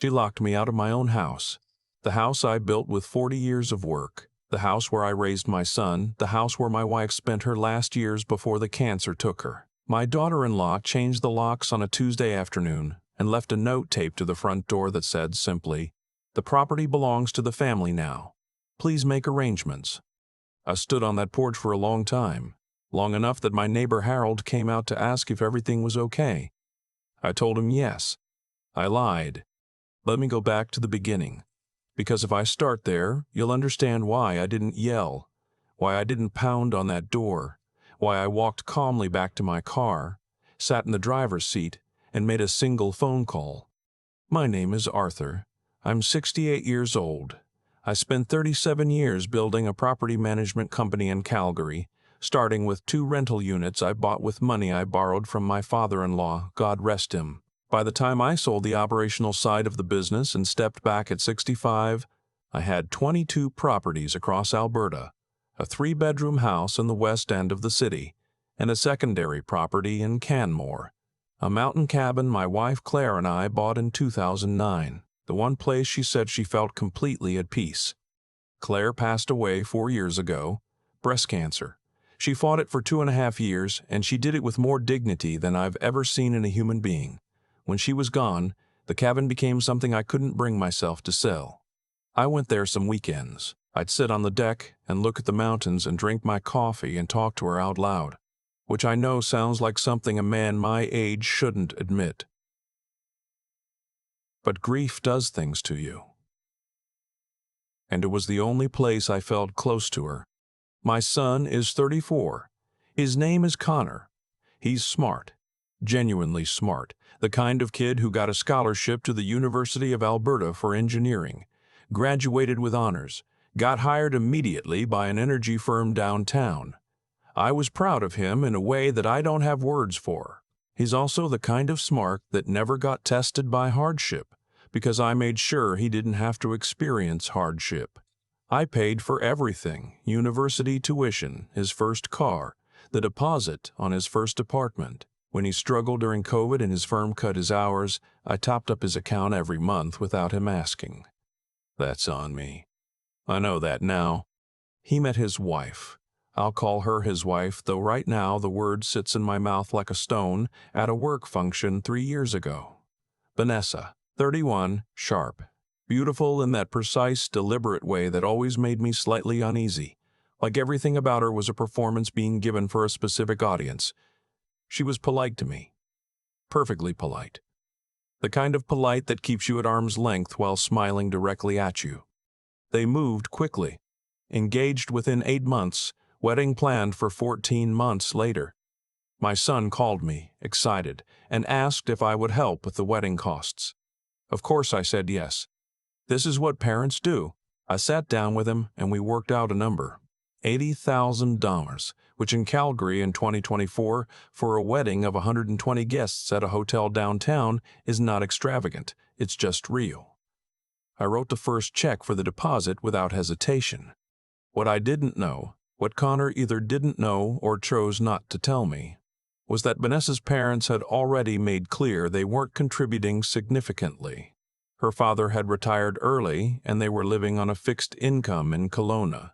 She locked me out of my own house. The house I built with 40 years of work. The house where I raised my son. The house where my wife spent her last years before the cancer took her. My daughter-in-law changed the locks on a Tuesday afternoon and left a note taped to the front door that said simply, "The property belongs to the family now. Please make arrangements." I stood on that porch for a long time, long enough that my neighbor Harold came out to ask if everything was okay. I told him yes. I lied. Let me go back to the beginning, because if I start there, you'll understand why I didn't yell, why I didn't pound on that door, why I walked calmly back to my car, sat in the driver's seat, and made a single phone call. My name is Arthur. I'm 68 years old. I spent 37 years building a property management company in Calgary, starting with 2 rental units I bought with money I borrowed from my father-in-law, God rest him. By the time I sold the operational side of the business and stepped back at 65, I had 22 properties across Alberta, a 3-bedroom house in the west end of the city, and a secondary property in Canmore, a mountain cabin my wife Claire and I bought in 2009, the one place she said she felt completely at peace. Claire passed away 4 years ago, breast cancer. She fought it for 2.5 years, and she did it with more dignity than I've ever seen in a human being. When she was gone, the cabin became something I couldn't bring myself to sell. I went there some weekends. I'd sit on the deck and look at the mountains and drink my coffee and talk to her out loud, which I know sounds like something a man my age shouldn't admit. But grief does things to you. And it was the only place I felt close to her. My son is 34. His name is Connor. He's smart, genuinely smart, the kind of kid who got a scholarship to the University of Alberta for engineering, graduated with honors, got hired immediately by an energy firm downtown. I was proud of him in a way that I don't have words for. He's also the kind of smart that never got tested by hardship, because I made sure he didn't have to experience hardship. I paid for everything: university tuition, his first car, the deposit on his first apartment. When he struggled during COVID and his firm cut his hours, I topped up his account every month without him asking. That's on me. I know that now. He met his wife. I'll call her his wife, though right now the word sits in my mouth like a stone, at a work function 3 years ago. Vanessa, 31, sharp. Beautiful in that precise, deliberate way that always made me slightly uneasy, like everything about her was a performance being given for a specific audience. She was polite to me. Perfectly polite. The kind of polite that keeps you at arm's length while smiling directly at you. They moved quickly. Engaged within 8 months, wedding planned for 14 months later. My son called me, excited, and asked if I would help with the wedding costs. Of course I said yes. This is what parents do. I sat down with him and we worked out a number. $80,000, which in Calgary in 2024, for a wedding of 120 guests at a hotel downtown, is not extravagant, it's just real. I wrote the first check for the deposit without hesitation. What I didn't know, what Connor either didn't know or chose not to tell me, was that Vanessa's parents had already made clear they weren't contributing significantly. Her father had retired early and they were living on a fixed income in Kelowna.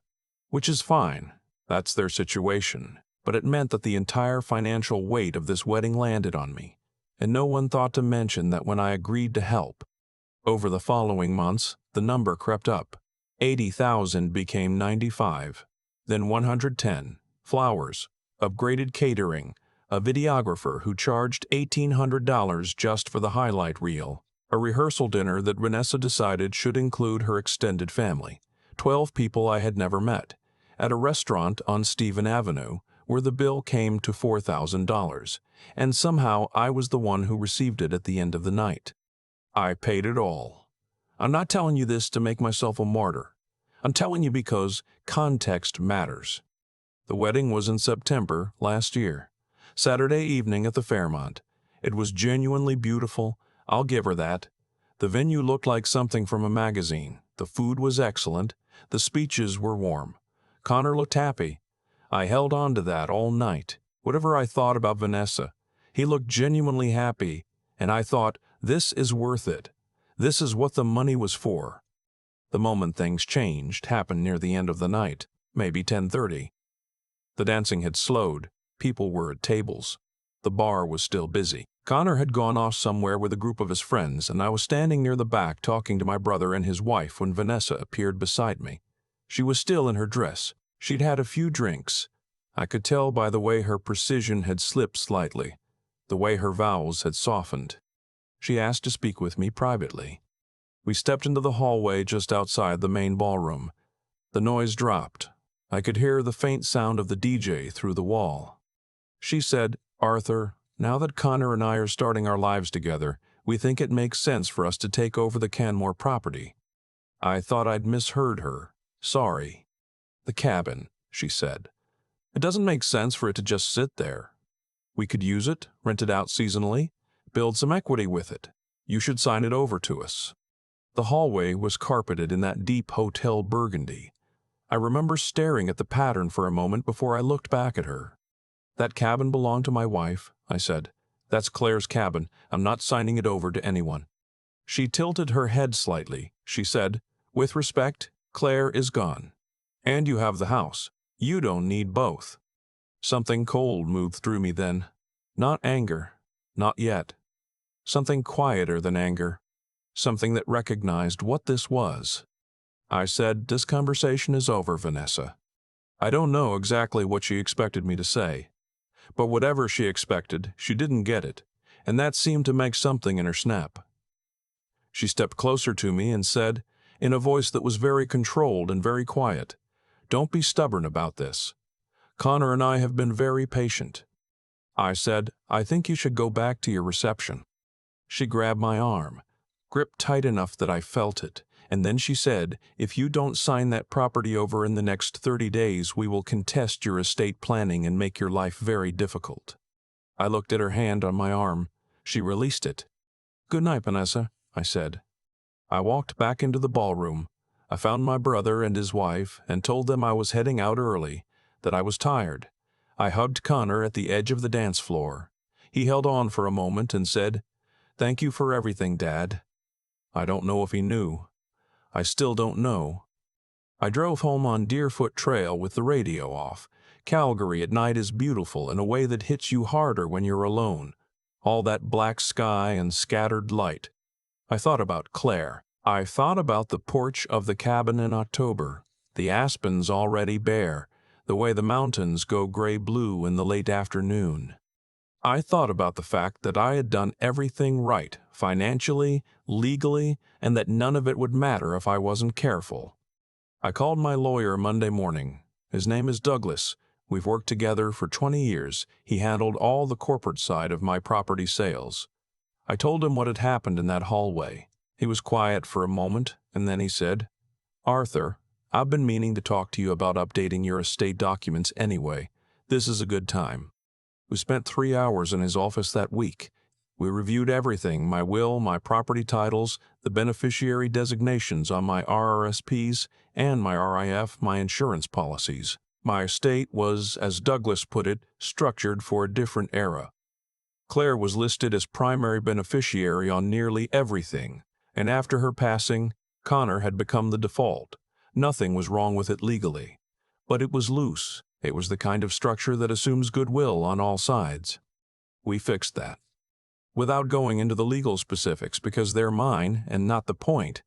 Which is fine, that's their situation, but it meant that the entire financial weight of this wedding landed on me, and no one thought to mention that when I agreed to help. Over the following months, the number crept up. 80,000 became 95, then 110, flowers, upgraded catering, a videographer who charged $1,800 just for the highlight reel, a rehearsal dinner that Vanessa decided should include her extended family. 12 people I had never met, at a restaurant on Stephen Avenue, where the bill came to $4,000, and somehow I was the one who received it at the end of the night. I paid it all. I'm not telling you this to make myself a martyr. I'm telling you because context matters. The wedding was in September last year, Saturday evening at the Fairmont. It was genuinely beautiful, I'll give her that. The venue looked like something from a magazine. The food was excellent. The speeches were warm. Connor looked happy. I held on to that all night. Whatever I thought about Vanessa, he looked genuinely happy, and I thought, this is worth it. This is what the money was for. The moment things changed happened near the end of the night, maybe 10:30. The dancing had slowed. People were at tables. The bar was still busy. Connor had gone off somewhere with a group of his friends, and I was standing near the back talking to my brother and his wife when Vanessa appeared beside me. She was still in her dress. She'd had a few drinks. I could tell by the way her precision had slipped slightly, the way her vowels had softened. She asked to speak with me privately. We stepped into the hallway just outside the main ballroom. The noise dropped. I could hear the faint sound of the DJ through the wall. She said, "Arthur, now that Connor and I are starting our lives together, we think it makes sense for us to take over the Canmore property." I thought I'd misheard her. "Sorry." "The cabin," she said. "It doesn't make sense for it to just sit there. We could use it, rent it out seasonally, build some equity with it. You should sign it over to us." The hallway was carpeted in that deep hotel burgundy. I remember staring at the pattern for a moment before I looked back at her. "That cabin belonged to my wife," I said. "That's Claire's cabin. I'm not signing it over to anyone." She tilted her head slightly. She said, "With respect, Claire is gone. And you have the house. You don't need both." Something cold moved through me then. Not anger. Not yet. Something quieter than anger. Something that recognized what this was. I said, "This conversation is over, Vanessa." I don't know exactly what she expected me to say. But whatever she expected, she didn't get it, and that seemed to make something in her snap. She stepped closer to me and said, in a voice that was very controlled and very quiet, "Don't be stubborn about this. Connor and I have been very patient." I said, "I think you should go back to your reception." She grabbed my arm, gripped tight enough that I felt it, and then she said, "If you don't sign that property over in the next 30 days, we will contest your estate planning and make your life very difficult." I looked at her hand on my arm. She released it. "Good night, Vanessa," I said. I walked back into the ballroom. I found my brother and his wife and told them I was heading out early, that I was tired. I hugged Connor at the edge of the dance floor. He held on for a moment and said, "Thank you for everything, Dad." I don't know if he knew. I still don't know. I drove home on Deerfoot Trail with the radio off. Calgary at night is beautiful in a way that hits you harder when you're alone. All that black sky and scattered light. I thought about Claire. I thought about the porch of the cabin in October, the aspens already bare, the way the mountains go gray-blue in the late afternoon. I thought about the fact that I had done everything right, financially, legally, and that none of it would matter if I wasn't careful. I called my lawyer Monday morning. His name is Douglas. We've worked together for 20 years. He handled all the corporate side of my property sales. I told him what had happened in that hallway. He was quiet for a moment, and then he said, "Arthur, I've been meaning to talk to you about updating your estate documents anyway. This is a good time." We spent 3 hours in his office that week. We reviewed everything, my will, my property titles, the beneficiary designations on my RRSPs, and my RIF, my insurance policies. My estate was, as Douglas put it, structured for a different era. Claire was listed as primary beneficiary on nearly everything, and after her passing, Connor had become the default. Nothing was wrong with it legally. But it was loose. It was the kind of structure that assumes goodwill on all sides. We fixed that. Without going into the legal specifics, because they're mine and not the point,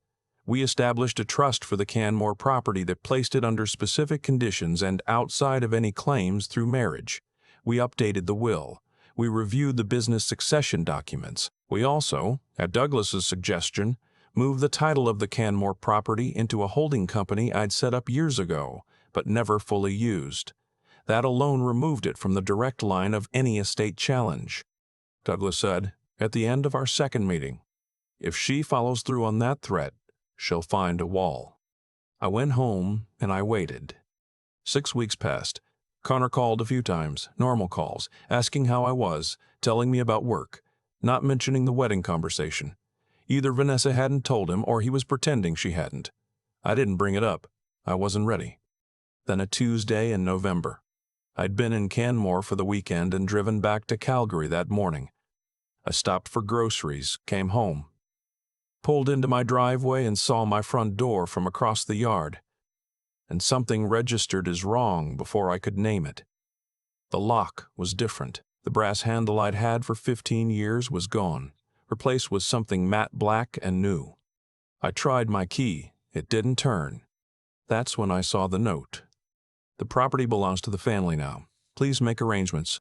we established a trust for the Canmore property that placed it under specific conditions and outside of any claims through marriage. We updated the will. We reviewed the business succession documents. We also, at Douglas's suggestion, moved the title of the Canmore property into a holding company I'd set up years ago, but never fully used. That alone removed it from the direct line of any estate challenge. Douglas said, at the end of our second meeting, "If she follows through on that threat, she'll find a wall." I went home and I waited. 6 weeks passed. Connor called a few times, normal calls, asking how I was, telling me about work, not mentioning the wedding conversation. Either Vanessa hadn't told him or he was pretending she hadn't. I didn't bring it up. I wasn't ready. Then a Tuesday in November. I'd been in Canmore for the weekend and driven back to Calgary that morning. I stopped for groceries, came home. pulled into my driveway and saw my front door from across the yard. And something registered as wrong before I could name it. The lock was different. The brass handle I'd had for 15 years was gone, replaced with something matte black and new. I tried my key. It didn't turn. That's when I saw the note. The property belongs to the family now. Please make arrangements.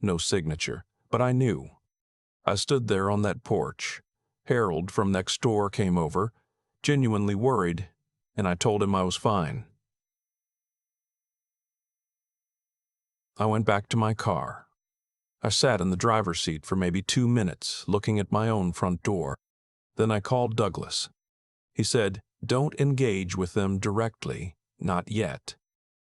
No signature, but I knew. I stood there on that porch. Harold from next door came over, genuinely worried, and I told him I was fine. I went back to my car. I sat in the driver's seat for maybe 2 minutes, looking at my own front door. Then I called Douglas. He said, "Don't engage with them directly, not yet."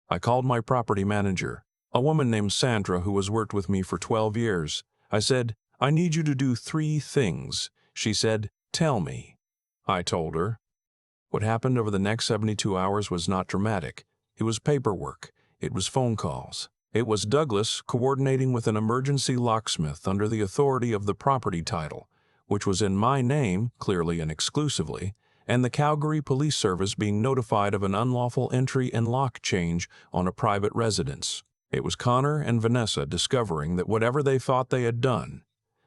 I called my property manager, a woman named Sandra who has worked with me for 12 years. I said, "I need you to do 3 things." She said, "Tell me." I told her. What happened over the next 72 hours was not dramatic. It was paperwork. It was phone calls. It was Douglas coordinating with an emergency locksmith under the authority of the property title, which was in my name, clearly and exclusively, and the Calgary Police Service being notified of an unlawful entry and lock change on a private residence. It was Connor and Vanessa discovering that whatever they thought they had done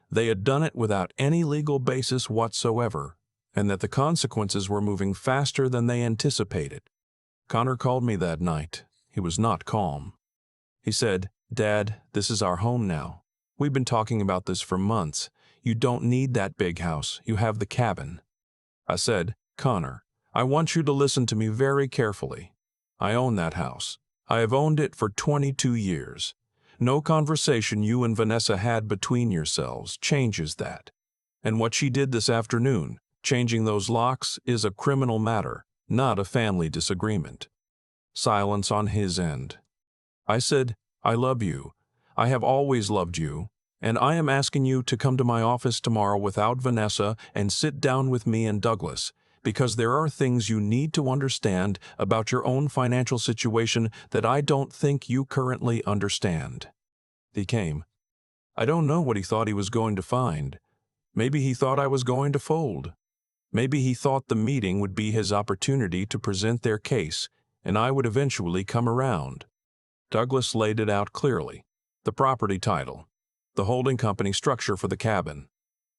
it without any legal basis whatsoever, and that the consequences were moving faster than they anticipated. Connor called me that night. He was not calm. He said, "Dad, this is our home now. We've been talking about this for months. You don't need that big house. You have the cabin." I said, "Connor, I want you to listen to me very carefully. I own that house. I have owned it for 22 years. No conversation you and Vanessa had between yourselves changes that. And what she did this afternoon, changing those locks, is a criminal matter, not a family disagreement." Silence on his end. I said, "I love you. I have always loved you, and I am asking you to come to my office tomorrow without Vanessa and sit down with me and Douglas, because there are things you need to understand about your own financial situation that I don't think you currently understand." He came. I don't know what he thought he was going to find. Maybe he thought I was going to fold. Maybe he thought the meeting would be his opportunity to present their case, and I would eventually come around. Douglas laid it out clearly. The property title, the holding company structure for the cabin,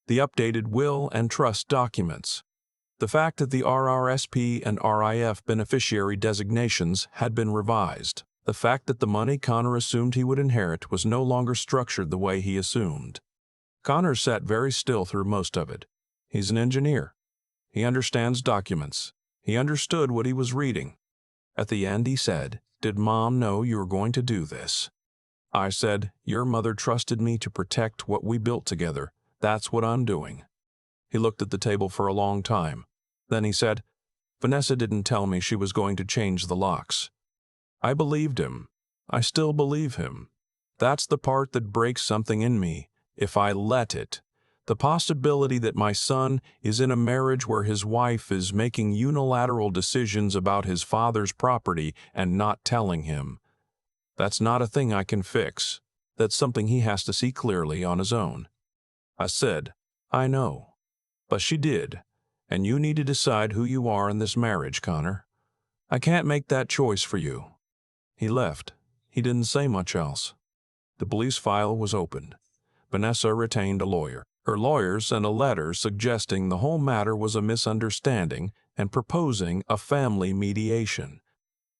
the updated will and trust documents, the fact that the RRSP and RIF beneficiary designations had been revised, the fact that the money Connor assumed he would inherit was no longer structured the way he assumed. Connor sat very still through most of it. He's an engineer. He understands documents. He understood what he was reading. At the end he said, "Did Mom know you were going to do this?" I said, "Your mother trusted me to protect what we built together. That's what I'm doing." He looked at the table for a long time. Then he said, "Vanessa didn't tell me she was going to change the locks." I believed him. I still believe him. That's the part that breaks something in me, if I let it. The possibility that my son is in a marriage where his wife is making unilateral decisions about his father's property and not telling him. That's not a thing I can fix. That's something he has to see clearly on his own. I said, "I know. But she did, and you need to decide who you are in this marriage, Connor. I can't make that choice for you." He left. He didn't say much else. The police file was opened. Vanessa retained a lawyer. Her lawyer sent a letter suggesting the whole matter was a misunderstanding and proposing a family mediation.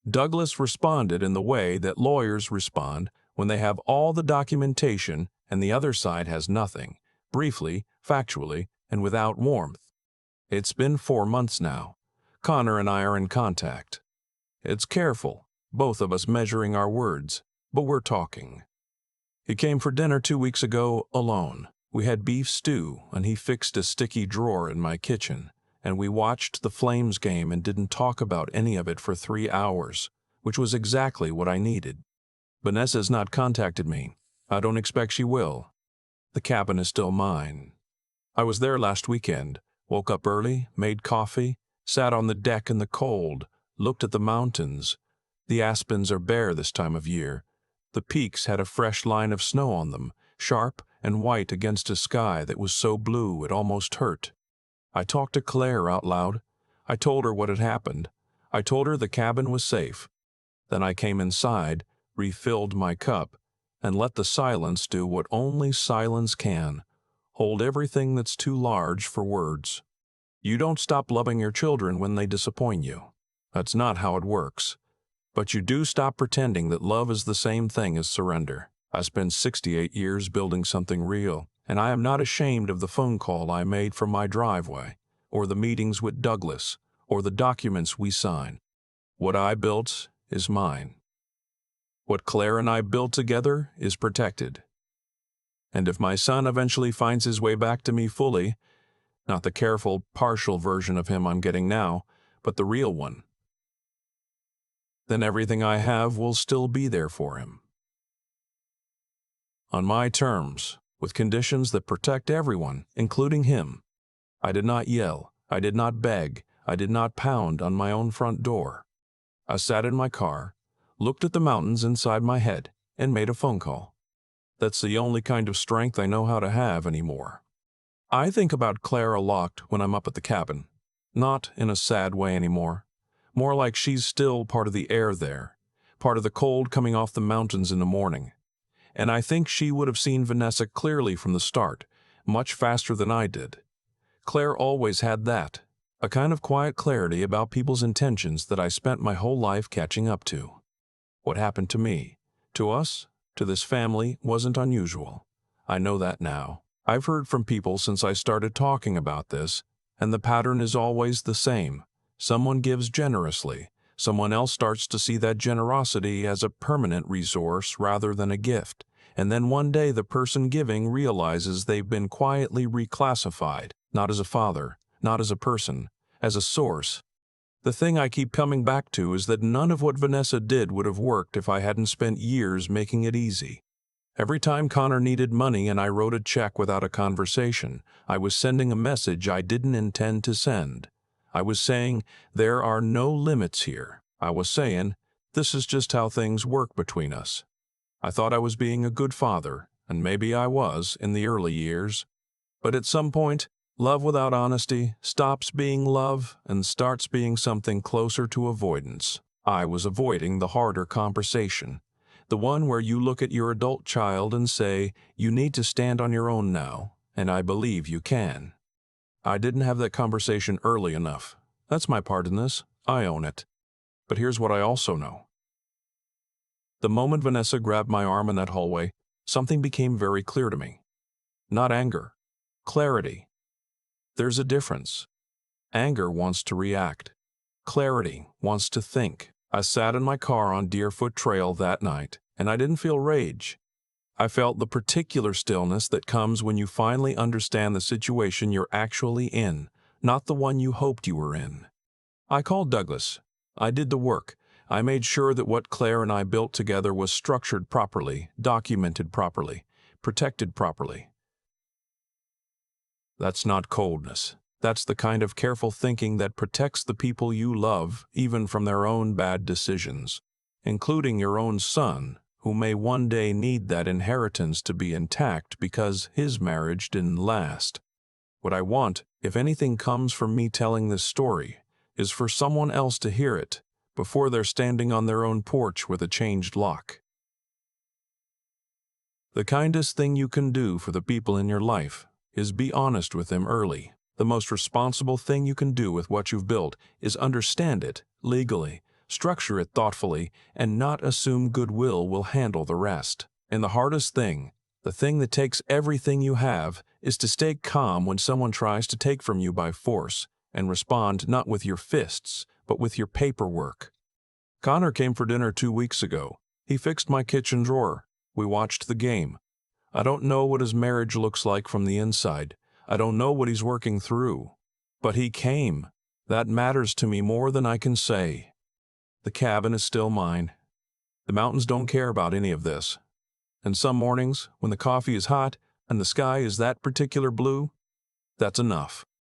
Douglas responded in the way that lawyers respond when they have all the documentation and the other side has nothing, briefly, factually, and without warmth. It's been 4 months now. Connor and I are in contact. It's careful, both of us measuring our words, but we're talking. He came for dinner 2 weeks ago alone. We had beef stew, and he fixed a sticky drawer in my kitchen, and we watched the Flames game and didn't talk about any of it for 3 hours, which was exactly what I needed. Vanessa's not contacted me. I don't expect she will. The cabin is still mine. I was there last weekend, woke up early, made coffee, sat on the deck in the cold, looked at the mountains. The aspens are bare this time of year. The peaks had a fresh line of snow on them, sharp and white against a sky that was so blue it almost hurt. I talked to Claire out loud. I told her what had happened. I told her the cabin was safe. Then I came inside, refilled my cup, and let the silence do what only silence can, hold everything that's too large for words. You don't stop loving your children when they disappoint you. That's not how it works. But you do stop pretending that love is the same thing as surrender. I spent 68 years building something real, and I am not ashamed of the phone call I made from my driveway, or the meetings with Douglas, or the documents we sign. What I built is mine. What Claire and I built together is protected. And if my son eventually finds his way back to me fully, not the careful, partial version of him I'm getting now, but the real one, then everything I have will still be there for him. On my terms, with conditions that protect everyone, including him. I did not yell, I did not beg, I did not pound on my own front door. I sat in my car, looked at the mountains inside my head, and made a phone call. That's the only kind of strength I know how to have anymore. I think about Claire a lot when I'm up at the cabin. Not in a sad way anymore. More like she's still part of the air there, part of the cold coming off the mountains in the morning. And I think she would have seen Vanessa clearly from the start, much faster than I did. Claire always had that, a kind of quiet clarity about people's intentions that I spent my whole life catching up to. What happened to me, to us, to this family, wasn't unusual. I know that now. I've heard from people since I started talking about this, and the pattern is always the same. Someone gives generously. Someone else starts to see that generosity as a permanent resource rather than a gift, and then one day the person giving realizes they've been quietly reclassified, not as a father, not as a person, as a source. The thing I keep coming back to is that none of what Vanessa did would have worked if I hadn't spent years making it easy. Every time Connor needed money and I wrote a check without a conversation, I was sending a message I didn't intend to send. I was saying, there are no limits here. I was saying, this is just how things work between us. I thought I was being a good father, and maybe I was in the early years. But at some point, love without honesty stops being love and starts being something closer to avoidance. I was avoiding the harder conversation, the one where you look at your adult child and say, you need to stand on your own now, and I believe you can. I didn't have that conversation early enough. That's my part in this. I own it. But here's what I also know. The moment Vanessa grabbed my arm in that hallway, something became very clear to me. Not anger. Clarity. There's a difference. Anger wants to react. Clarity wants to think. I sat in my car on Deerfoot Trail that night, and I didn't feel rage. I felt the particular stillness that comes when you finally understand the situation you're actually in, not the one you hoped you were in. I called Douglas. I did the work. I made sure that what Claire and I built together was structured properly, documented properly, protected properly. That's not coldness. That's the kind of careful thinking that protects the people you love, even from their own bad decisions, including your own son, who may one day need that inheritance to be intact because his marriage didn't last. What I want, if anything comes from me telling this story, is for someone else to hear it before they're standing on their own porch with a changed lock. The kindest thing you can do for the people in your life is be honest with them early. The most responsible thing you can do with what you've built is understand it legally, structure it thoughtfully, and not assume goodwill will handle the rest. And the hardest thing, the thing that takes everything you have, is to stay calm when someone tries to take from you by force, and respond not with your fists, but with your paperwork. Connor came for dinner 2 weeks ago. He fixed my kitchen drawer. We watched the game. I don't know what his marriage looks like from the inside. I don't know what he's working through. But he came. That matters to me more than I can say. The cabin is still mine. The mountains don't care about any of this. And some mornings, when the coffee is hot and the sky is that particular blue, that's enough.